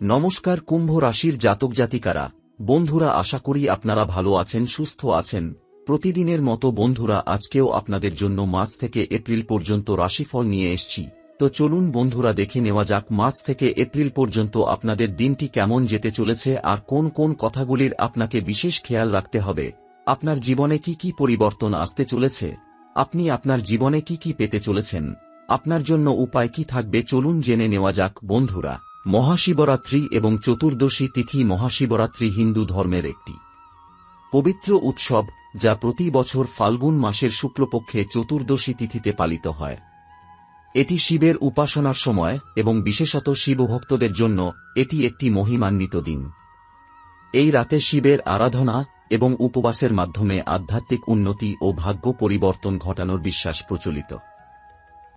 নমস্কার কুম্ভ রাশির জাতক জাতিকারা, বন্ধুরা, আশা করি আপনারা ভালো আছেন, সুস্থ আছেন। প্রতিদিনের মতো বন্ধুরা, আজকেও আপনাদের জন্য মার্চ থেকে এপ্রিল পর্যন্ত রাশিফল নিয়ে এসেছি। তো চলুন বন্ধুরা, দেখে নেওয়া যাক মার্চ থেকে এপ্রিল পর্যন্ত আপনাদের দিনটি কেমন যেতে চলেছে আর কোন কোন কথাগুলির আপনাকে বিশেষ খেয়াল রাখতে হবে। আপনার জীবনে কি কি পরিবর্তন আসতে চলেছে, আপনি আপনার জীবনে কি কি পেতে চলেছেন, আপনার জন্য উপায় কি থাকবে, চলুন জেনে নেওয়া যাক বন্ধুরা। মহাশিবরাত্রি এবং চতুর্দশী তিথি। মহাশিবরাত্রি হিন্দু ধর্মের একটি পবিত্র উৎসব, যা প্রতি বছর ফাল্গুন মাসের শুক্লপক্ষে চতুর্দশী তিথিতে পালিত হয়। এটি শিবের উপাসনার সময় এবং বিশেষত শিবভক্তদের জন্য এটি একটি মহিমান্বিত দিন। এই রাতে শিবের আরাধনা এবং উপবাসের মাধ্যমে আধ্যাত্মিক উন্নতি ও ভাগ্য পরিবর্তন ঘটানোর বিশ্বাস প্রচলিত।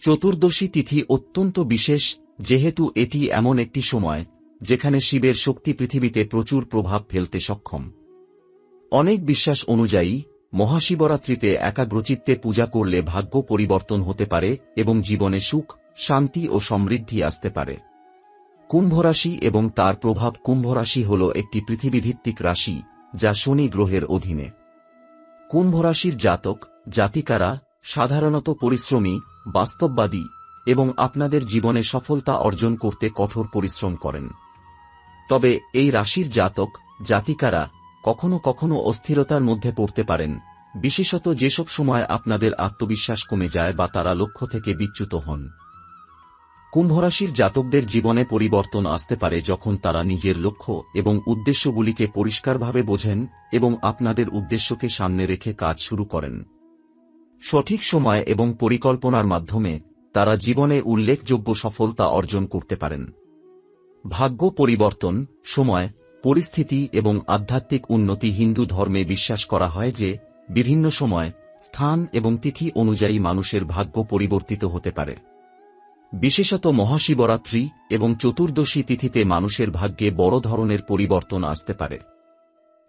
চতুর্দশী তিথি অত্যন্ত বিশেষ, যেহেতু এটি এমন একটি সময় যেখানে শিবের শক্তি পৃথিবীতে প্রচুর প্রভাব ফেলতে সক্ষম। অনেক বিশ্বাস অনুযায়ী মহাশিবরাত্রিতে একাগ্রচিত্তে পূজা করলে ভাগ্য পরিবর্তন হতে পারে এবং জীবনে সুখ, শান্তি ও সমৃদ্ধি আসতে পারে। কুম্ভরাশি এবং তার প্রভাব। কুম্ভরাশি হল একটি পৃথিবীভিত্তিক রাশি, যা শনি গ্রহের অধীনে। কুম্ভরাশির জাতক জাতিকারা সাধারণত পরিশ্রমী, বাস্তববাদী এবং আপনাদের জীবনে সফলতা অর্জন করতে কঠোর পরিশ্রম করেন। তবে এই রাশির জাতক জাতিকারা কখনো কখনো অস্থিরতার মধ্যে পড়তে পারেন, বিশেষত যেসব সময় আপনাদের আত্মবিশ্বাস কমে যায় বা তারা লক্ষ্য থেকে বিচ্যুত হন। কুম্ভরাশির জাতকদের জীবনে পরিবর্তন আসতে পারে যখন তারা নিজের লক্ষ্য এবং উদ্দেশ্যগুলিকে পরিষ্কারভাবে বোঝেন এবং আপনাদের উদ্দেশ্যকে সামনে রেখে কাজ শুরু করেন। সঠিক সময় এবং পরিকল্পনার মাধ্যমে তারা জীবনে উল্লেখযোগ্য সফলতা অর্জন করতে পারেন। ভাগ্য পরিবর্তন, সময়, পরিস্থিতি এবং আধ্যাত্মিক উন্নতি। হিন্দু ধর্মে বিশ্বাস করা হয় যে বিভিন্ন সময়, স্থান এবং তিথি অনুযায়ী মানুষের ভাগ্য পরিবর্তিত হতে পারে। বিশেষত মহাশিবরাত্রি এবং চতুর্দশী তিথিতে মানুষের ভাগ্যে বড় ধরনের পরিবর্তন আসতে পারে।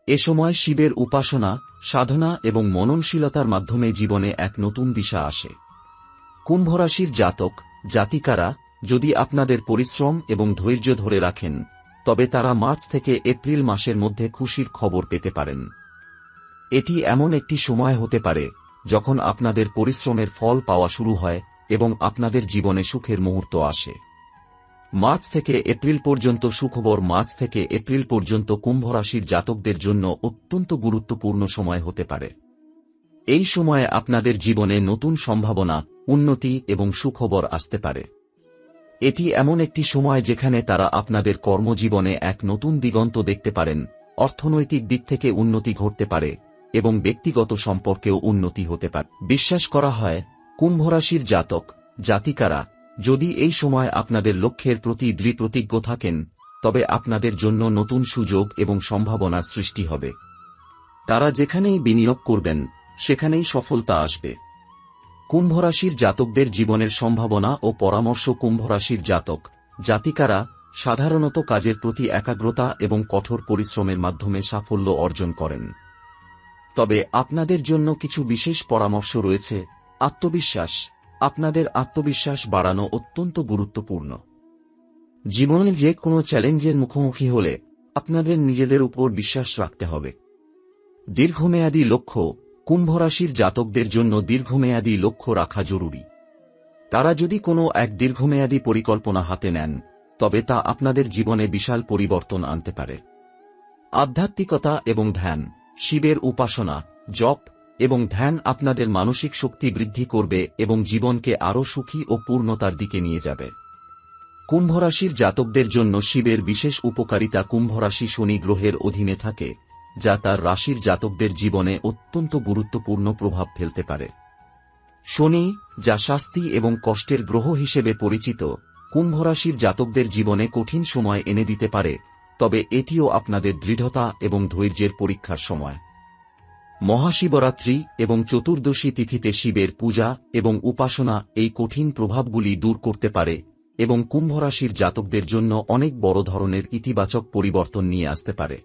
এ সময় শিবের উপাসনা, সাধনা এবং মননশীলতার মাধ্যমে জীবনে এক নতুন দিশা আসে। কুম্ভরাশির জাতক জাতিকারা যদি আপনাদের পরিশ্রম এবং ধৈর্য ধরে রাখেন, তবে তারা মার্চ থেকে এপ্রিল মাসের মধ্যে খুশির খবর পেতে পারেন। এটি এমন একটি সময় হতে পারে যখন আপনাদের পরিশ্রমের ফল পাওয়া শুরু হয় এবং আপনাদের জীবনে সুখের মুহূর্ত আসে। মার্চ থেকে এপ্রিল পর্যন্ত সুখবর। মার্চ থেকে এপ্রিল পর্যন্ত কুম্ভরাশির জাতকদের জন্য অত্যন্ত গুরুত্বপূর্ণ সময় হতে পারে। এই সময়ে আপনাদের জীবনে নতুন সম্ভাবনা, উন্নতি এবং সুখবর আসতে পারে। এটি এমন একটি সময় যেখানে তারা আপনাদের কর্মজীবনে এক নতুন দিগন্ত দেখতে পারেন, অর্থনৈতিক দিক থেকে উন্নতি ঘটতে পারে এবং ব্যক্তিগত সম্পর্কেও উন্নতি হতে পারে। বিশ্বাস করা হয় কুম্ভরাশির জাতক জাতিকারা যদি এই সময় আপনাদের লক্ষ্যের প্রতি দৃঢ়প্রতিজ্ঞ থাকেন, তবে আপনাদের জন্য নতুন সুযোগ এবং সম্ভাবনার সৃষ্টি হবে। তারা যেখানেই বিনিয়োগ করবেন, সেখানেই সফলতা আসবে। কুম্ভরাশির জাতকদের জীবনের সম্ভাবনা ও পরামর্শ। কুম্ভরাশির জাতক জাতিকারা সাধারণত কাজের প্রতি একাগ্রতা এবং কঠোর পরিশ্রমের মাধ্যমে সাফল্য অর্জন করেন। তবে আপনাদের জন্য কিছু বিশেষ পরামর্শ রয়েছে। আত্মবিশ্বাস। আপনাদের আত্মবিশ্বাস বাড়ানো অত্যন্ত গুরুত্বপূর্ণ। জীবনে যে কোনো চ্যালেঞ্জের মুখোমুখি হলে আপনাদের নিজেদের উপর বিশ্বাস রাখতে হবে। দীর্ঘমেয়াদী লক্ষ্য। কুম্ভরাশির জাতকদের জন্য দীর্ঘমেয়াদী লক্ষ্য রাখা জরুরি। তারা যদি কোনো এক দীর্ঘমেয়াদী পরিকল্পনা হাতে নেন, তবে তা আপনাদের জীবনে বিশাল পরিবর্তন আনতে পারে। আধ্যাত্মিকতা এবং ধ্যান। শিবের উপাসনা, জপ এবং ধ্যান আপনাদের মানসিক শক্তি বৃদ্ধি করবে এবং জীবনকে আরও সুখী ও পূর্ণতার দিকে নিয়ে যাবে। কুম্ভরাশির জাতকদের জন্য শিবের বিশেষ উপকারিতা। কুম্ভরাশি শনি গ্রহের অধীনে থাকে, যা তার রাশির জাতকদের জীবনে অত্যন্ত গুরুত্বপূর্ণ প্রভাব ফেলতে পারে। শনি, যা শাস্তি এবং কষ্টের গ্রহ হিসেবে পরিচিত, কুম্ভরাশির জাতকদের জীবনে কঠিন সময় এনে দিতে পারে, তবে এটিও আপনাদের দৃঢ়তা এবং ধৈর্যের পরীক্ষার সময়। মহাশিবরাত্রি এবং চতুর্দশী তিথিতে শিবের পূজা এবং উপাসনা এই কঠিন প্রভাবগুলি দূর করতে পারে এবং কুম্ভরাশির জাতকদের জন্য অনেক বড় ধরনের ইতিবাচক পরিবর্তন নিয়ে আসতে পারে।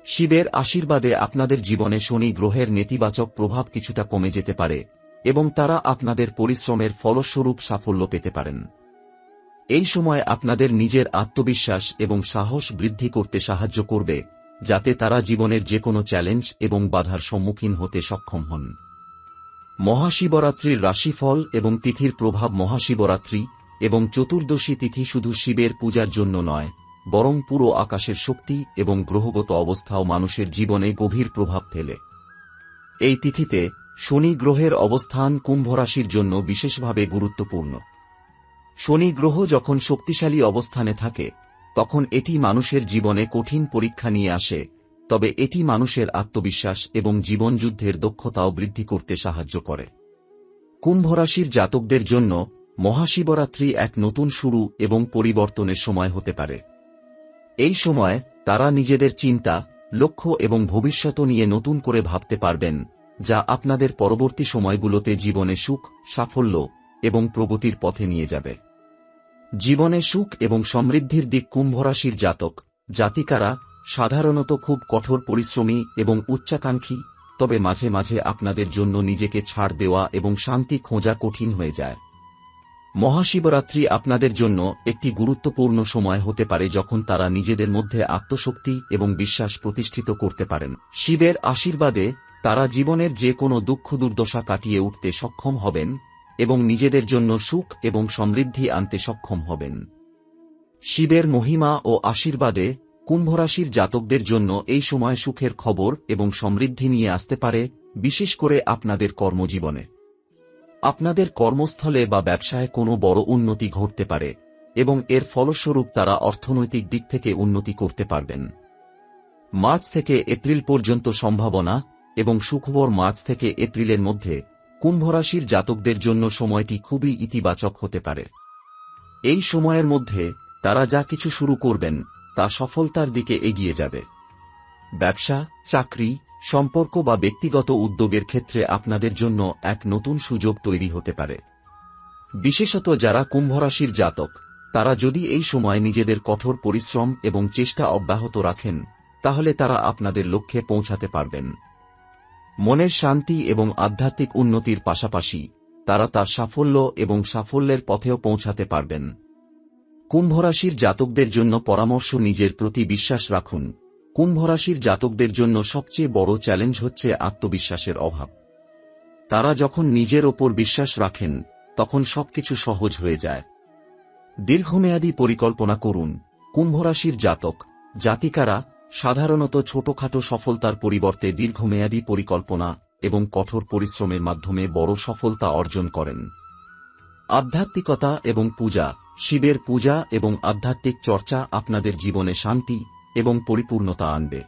শিবের আশীর্বাদে আপনাদের জীবনে শনি গ্রহের নেতিবাচক প্রভাব কিছুটা কমে যেতে পারে এবং তারা আপনাদের পরিশ্রমের ফলস্বরূপ সাফল্য পেতে পারেন। এই সময় আপনাদের নিজের আত্মবিশ্বাস এবং সাহস বৃদ্ধি করতে সাহায্য করবে, যাতে তারা জীবনের যেকোনো চ্যালেঞ্জ এবং বাধার সম্মুখীন হতে সক্ষম হন। মহাশিবরাত্রির রাশিফল এবং তিথির প্রভাব। মহাশিবরাত্রি এবং চতুর্দশী তিথি শুধু শিবের পূজার জন্য নয়, বরং পুরো আকাশের শক্তি এবং গ্রহগত অবস্থাও মানুষের জীবনে গভীর প্রভাব ফেলে। এই তিথিতে শনি গ্রহের অবস্থান কুম্ভ রাশির জন্য বিশেষভাবে গুরুত্বপূর্ণ। শনি গ্রহ যখন শক্তিশালী অবস্থানে থাকে, তখন এটি মানুষের জীবনে কঠিন পরীক্ষা নিয়ে আসে, তবে এটি মানুষের আত্মবিশ্বাস এবং জীবনযুদ্ধের দক্ষতাও বৃদ্ধি করতে সাহায্য করে। কুম্ভ রাশির জাতকদের জন্য মহাশিবরাত্রি এক নতুন শুরু এবং পরিবর্তনের সময় হতে পারে। এই সময় তারা নিজেদের চিন্তা, লক্ষ্য এবং ভবিষ্যৎ নিয়ে নতুন করে ভাবতে পারবেন, যা আপনাদের পরবর্তী সময়গুলোতে জীবনে সুখ, সাফল্য এবং প্রগতির পথে নিয়ে যাবে। জীবনে সুখ এবং সমৃদ্ধির দিক। কুম্ভ রাশির জাতক জাতিকারা সাধারণত খুব কঠোর পরিশ্রমী এবং উচ্চাকাঙ্ক্ষী, তবে মাঝে মাঝে আপনাদের জন্য নিজেকে ছাড় দেওয়া এবং শান্তি খোঁজা কঠিন হয়ে যায়। মহাশিবরাত্রি আপনাদের জন্য একটি গুরুত্বপূর্ণ সময় হতে পারে যখন তারা নিজেদের মধ্যে আত্মশক্তি এবং বিশ্বাস প্রতিষ্ঠিত করতে পারেন। শিবের আশীর্বাদে তারা জীবনের যে কোনো দুঃখ দুর্দশা কাটিয়ে উঠতে সক্ষম হবেন এবং নিজেদের জন্য সুখ এবং সমৃদ্ধি আনতে সক্ষম হবেন। শিবের মহিমা ও আশীর্বাদে কুম্ভরাশির জাতকদের জন্য এই সময় সুখের খবর এবং সমৃদ্ধি নিয়ে আসতে পারে, বিশেষ করে আপনাদের কর্মজীবনে। আপনাদের কর্মস্থলে বা ব্যবসায় কোনো বড় উন্নতি ঘটতে পারে এবং এর ফলস্বরূপ তারা অর্থনৈতিক দিক থেকে উন্নতি করতে পারবেন। মার্চ থেকে এপ্রিল পর্যন্ত সম্ভাবনা এবং সুখবর। মার্চ থেকে এপ্রিলের মধ্যে কুম্ভরাশির জাতকদের জন্য সময়টি খুবই ইতিবাচক হতে পারে। এই সময়ের মধ্যে তারা যা কিছু শুরু করবেন তা সফলতার দিকে এগিয়ে যাবে। ব্যবসা, চাকরি, সম্পর্ক বা ব্যক্তিগত উদ্যোগের ক্ষেত্রে আপনাদের জন্য এক নতুন সুযোগ তৈরি হতে পারে। বিশেষত যারা কুম্ভরাশির জাতক, তারা যদি এই সময় নিজেদের কঠোর পরিশ্রম এবং চেষ্টা অব্যাহত রাখেন, তাহলে তারা আপনাদের লক্ষ্যে পৌঁছাতে পারবেন। মনের শান্তি এবং আধ্যাত্মিক উন্নতির পাশাপাশি তারা তার সাফল্য এবং সাফল্যের পথেও পৌঁছাতে পারবেন। কুম্ভরাশির জাতকদের জন্য পরামর্শ। নিজের প্রতি বিশ্বাস রাখুন। কুম্ভরাশির জাতকদের জন্য সবচেয়ে বড় চ্যালেঞ্জ হচ্ছে আত্মবিশ্বাসের অভাব। তারা যখন নিজের ওপর বিশ্বাস রাখেন, তখন সবকিছু সহজ হয়ে যায়। দীর্ঘমেয়াদী পরিকল্পনা করুন। কুম্ভরাশির জাতক জাতিকারা সাধারণত ছোটখাটো সফলতার পরিবর্তে দীর্ঘমেয়াদী পরিকল্পনা এবং কঠোর পরিশ্রমের মাধ্যমে বড় সফলতা অর্জন করেন। আধ্যাত্মিকতা এবং পূজা। শিবের পূজা এবং আধ্যাত্মিক চর্চা আপনাদের জীবনে শান্তি এবং পরিপূর্ণতা আনবে।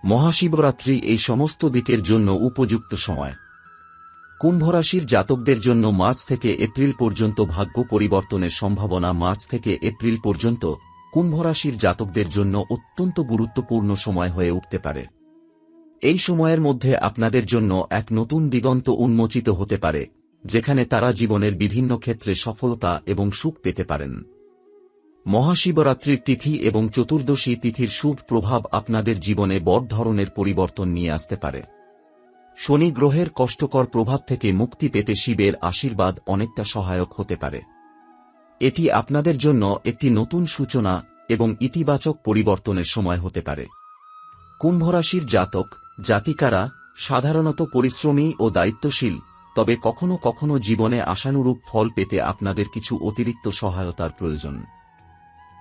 মহাশিবরাত্রি এই সমস্ত দিকের জন্য উপযুক্ত সময়। কুম্ভরাশির জাতকদের জন্য মার্চ থেকে এপ্রিল পর্যন্ত ভাগ্য পরিবর্তনের সম্ভাবনা। মার্চ থেকে এপ্রিল পর্যন্ত কুম্ভরাশির জাতকদের জন্য অত্যন্ত গুরুত্বপূর্ণ সময় হয়ে উঠতে পারে। এই সময়ের মধ্যে আপনাদের জন্য এক নতুন দিগন্ত উন্মোচিত হতে পারে, যেখানে তারা জীবনের বিভিন্ন ক্ষেত্রে সফলতা এবং সুখ পেতে পারেন। মহাশিবরাত্রির তিথি এবং চতুর্দশী তিথির শুভ প্রভাব আপনাদের জীবনে বড় ধরনের পরিবর্তন নিয়ে আসতে পারে। শনি গ্রহের কষ্টকর প্রভাব থেকে মুক্তি পেতে শিবের আশীর্বাদ অনেকটা সহায়ক হতে পারে। এটি আপনাদের জন্য একটি নতুন সূচনা এবং ইতিবাচক পরিবর্তনের সময় হতে পারে। কুম্ভরাশির জাতক জাতিকারা সাধারণত পরিশ্রমী ও দায়িত্বশীল, তবে কখনো কখনো জীবনে আশানুরূপ ফল পেতে আপনাদের কিছু অতিরিক্ত সহায়তার প্রয়োজন।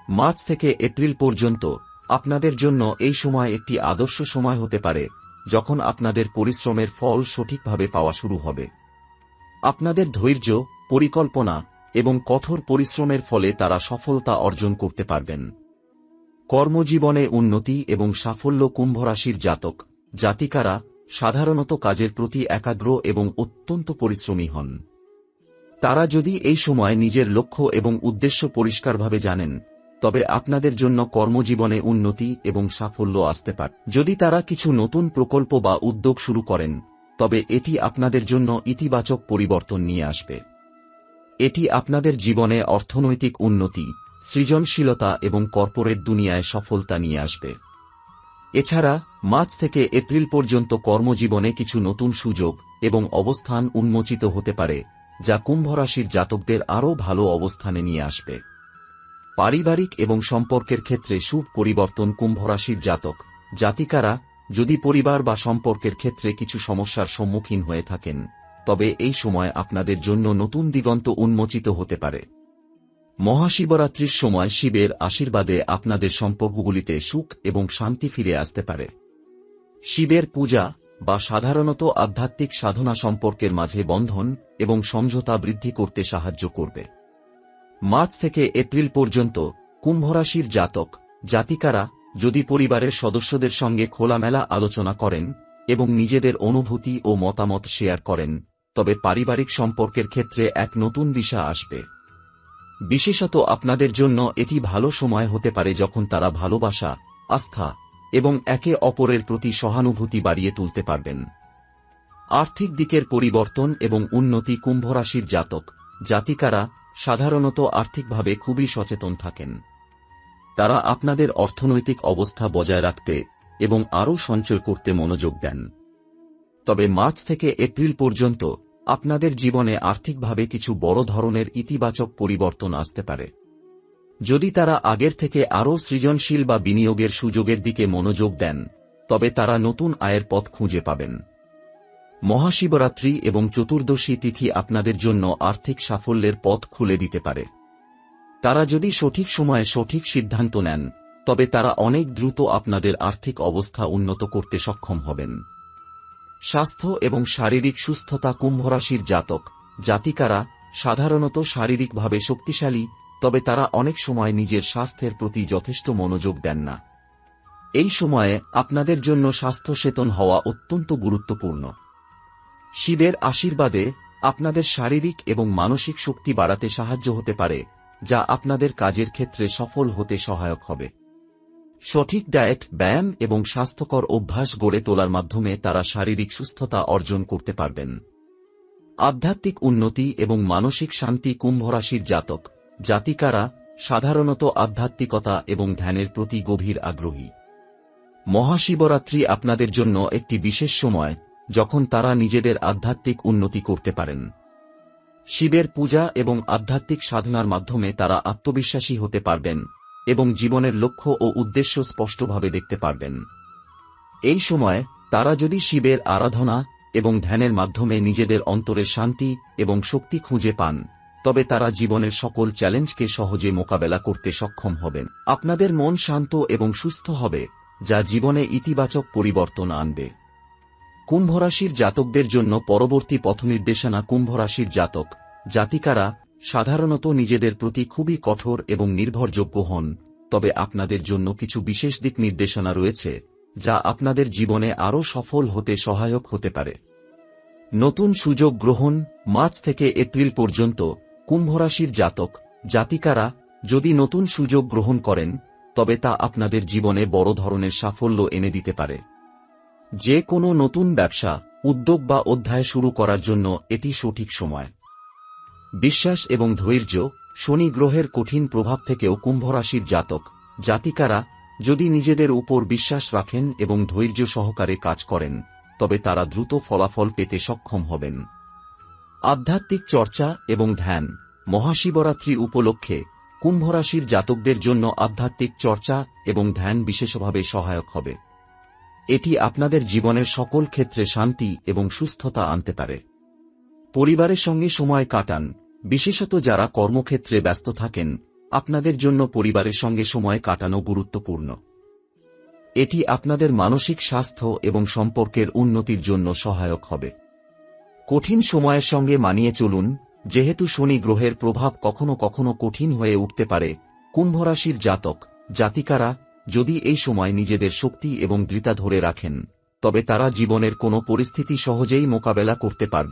মার্চ থেকে এপ্রিল পর্যন্ত আপনাদের জন্য এই সময় একটি আদর্শ সময় হতে পারে, যখন আপনাদের পরিশ্রমের ফল সঠিকভাবে পাওয়া শুরু হবে। আপনাদের ধৈর্য, পরিকল্পনা এবং কঠোর পরিশ্রমের ফলে তারা সফলতা অর্জন করতে পারবেন। কর্মজীবনে উন্নতি এবং সাফল্য। কুম্ভরাশির জাতক জাতিকারা সাধারণত কাজের প্রতি একাগ্র এবং অত্যন্ত পরিশ্রমী হন। তারা যদি এই সময় নিজের লক্ষ্য এবং উদ্দেশ্য পরিষ্কারভাবে জানেন, তবে আপনাদের জন্য কর্মজীবনে উন্নতি এবং সাফল্য আসতে পারে। যদি তারা কিছু নতুন প্রকল্প বা উদ্যোগ শুরু করেন, তবে এটি আপনাদের জন্য ইতিবাচক পরিবর্তন নিয়ে আসবে। এটি আপনাদের জীবনে অর্থনৈতিক উন্নতি, সৃজনশীলতা এবং কর্পোরেট দুনিয়ায় সফলতা নিয়ে আসবে। এছাড়া মার্চ থেকে এপ্রিল পর্যন্ত কর্মজীবনে কিছু নতুন সুযোগ এবং অবস্থান উন্মোচিত হতে পারে, যা কুম্ভরাশির জাতকদের আরও ভালো অবস্থানে নিয়ে আসবে। পারিবারিক এবং সম্পর্কের ক্ষেত্রে শুভ পরিবর্তন। কুম্ভ রাশির জাতক জাতিকারা যদি পরিবার বা সম্পর্কের ক্ষেত্রে কিছু সমস্যার সম্মুখীন হয়ে থাকেন, তবে এই সময় আপনাদের জন্য নতুন দিগন্ত উন্মোচিত হতে পারে। মহাশিবরাত্রির সময় শিবের আশীর্বাদে আপনাদের সম্পর্কগুলিতে সুখ এবং শান্তি ফিরে আসতে পারে। শিবের পূজা বা সাধারণত আধ্যাত্মিক সাধনা সম্পর্কের মাঝে বন্ধন এবং সমঝোতা বৃদ্ধি করতে সাহায্য করবে। মার্চ থেকে এপ্রিল পর্যন্ত কুম্ভরাশির জাতক জাতিকারা যদি পরিবারের সদস্যদের সঙ্গে খোলামেলা আলোচনা করেন এবং নিজেদের অনুভূতি ও মতামত শেয়ার করেন, তবে পারিবারিক সম্পর্কের ক্ষেত্রে এক নতুন দিশা আসবে। বিশেষত আপনাদের জন্য এটি ভালো সময় হতে পারে যখন তারা ভালোবাসা, আস্থা এবং একে অপরের প্রতি সহানুভূতি বাড়িয়ে তুলতে পারবেন। আর্থিক দিকের পরিবর্তন এবং উন্নতি। কুম্ভরাশির জাতক জাতিকারা সাধারণত আর্থিকভাবে খুবই সচেতন থাকেন। তারা আপনাদের অর্থনৈতিক অবস্থা বজায় রাখতে এবং আরও সঞ্চয় করতে মনোযোগ দেন। তবে মার্চ থেকে এপ্রিল পর্যন্ত আপনাদের জীবনে আর্থিকভাবে কিছু বড় ধরনের ইতিবাচক পরিবর্তন আসতে পারে। যদি তারা আগের থেকে আরও সৃজনশীল বা বিনিয়োগের সুযোগের দিকে মনোযোগ দেন, তবে তারা নতুন আয়ের পথ খুঁজে পাবেন। মহাশিবরাত্রি এবং চতুর্দশী তিথি আপনাদের জন্য আর্থিক সাফল্যের পথ খুলে দিতে পারে। তারা যদি সঠিক সময়ে সঠিক সিদ্ধান্ত নেন, তবে তারা অনেক দ্রুত আপনাদের আর্থিক অবস্থা উন্নত করতে সক্ষম হবেন। স্বাস্থ্য এবং শারীরিক সুস্থতা। কুম্ভরাশির জাতক জাতিকারা সাধারণত শারীরিকভাবে শক্তিশালী, তবে তারা অনেক সময় নিজের স্বাস্থ্যের প্রতি যথেষ্ট মনোযোগ দেন না। এই সময়ে আপনাদের জন্য স্বাস্থ্য সচেতন হওয়া অত্যন্ত গুরুত্বপূর্ণ। শিবের আশীর্বাদে আপনাদের শারীরিক এবং মানসিক শক্তি বাড়াতে সাহায্য হতে পারে, যা আপনাদের কাজের ক্ষেত্রে সফল হতে সহায়ক হবে। সঠিক ডায়েট, ব্যায়াম এবং স্বাস্থ্যকর অভ্যাস গড়ে তোলার মাধ্যমে তারা শারীরিক সুস্থতা অর্জন করতে পারবেন। আধ্যাত্মিক উন্নতি এবং মানসিক শান্তি। কুম্ভরাশির জাতক জাতিকারা সাধারণত আধ্যাত্মিকতা এবং ধ্যানের প্রতি গভীর আগ্রহী। মহাশিবরাত্রি আপনাদের জন্য একটি বিশেষ সময় যখন তারা নিজেদের আধ্যাত্মিক উন্নতি করতে পারেন। শিবের পূজা এবং আধ্যাত্মিক সাধনার মাধ্যমে তারা আত্মবিশ্বাসী হতে পারবেন এবং জীবনের লক্ষ্য ও উদ্দেশ্য স্পষ্টভাবে দেখতে পারবেন। এই সময় তারা যদি শিবের আরাধনা এবং ধ্যানের মাধ্যমে নিজেদের অন্তরের শান্তি এবং শক্তি খুঁজে পান, তবে তারা জীবনের সকল চ্যালেঞ্জকে সহজে মোকাবেলা করতে সক্ষম হবেন। আপনাদের মন শান্ত এবং সুস্থ হবে, যা জীবনে ইতিবাচক পরিবর্তন আনবে। কুম্ভরাশির জাতকদের জন্য পরবর্তী পথনির্দেশনা। কুম্ভরাশির জাতক জাতিকারা সাধারণত নিজেদের প্রতি খুবই কঠোর এবং নির্ভরযোগ্য হন, তবে আপনাদের জন্য কিছু বিশেষ দিক নির্দেশনা রয়েছে যা আপনাদের জীবনে আরও সফল হতে সহায়ক হতে পারে। নতুন সুযোগ গ্রহণ। মার্চ থেকে এপ্রিল পর্যন্ত কুম্ভরাশির জাতক জাতিকারা যদি নতুন সুযোগ গ্রহণ করেন, তবে তা আপনাদের জীবনে বড় ধরনের সাফল্য এনে দিতে পারে। যে কোনো নতুন ব্যবসা, উদ্যোগ বা অধ্যায় শুরু করার জন্য এটি সঠিক সময়। বিশ্বাস এবং ধৈর্য। শনি গ্রহের কঠিন প্রভাব থেকেও কুম্ভরাশির জাতক জাতিকারা যদি নিজেদের উপর বিশ্বাস রাখেন এবং ধৈর্য সহকারে কাজ করেন, তবে তারা দ্রুত ফলাফল পেতে সক্ষম হবেন। আধ্যাত্মিক চর্চা এবং ধ্যান। মহাশিবরাত্রি উপলক্ষে কুম্ভরাশির জাতকদের জন্য আধ্যাত্মিক চর্চা এবং ধ্যান বিশেষভাবে সহায়ক হবে। এটি আপনাদের জীবনের সকল ক্ষেত্রে শান্তি এবং সুস্থতা আনতে পারে। পরিবারের সঙ্গে সময় কাটান। বিশেষত যারা কর্মক্ষেত্রে ব্যস্ত থাকেন, আপনাদের জন্য পরিবারের সঙ্গে সময় কাটানো গুরুত্বপূর্ণ। এটি আপনাদের মানসিক স্বাস্থ্য এবং সম্পর্কের উন্নতির জন্য সহায়ক হবে। কঠিন সময়ের সঙ্গে মানিয়ে চলুন, যেহেতু শনি গ্রহের প্রভাব কখনো কখনো কঠিন হয়ে উঠতে পারে। কুম্ভরাশির জাতক জাতিকারা যদি এই সময় নিজেদের শক্তি এবং দৃঢ়তা ধরে রাখেন, তবে তারা জীবনের কোনো পরিস্থিতি সহজেই মোকাবেলা করতে পারবে।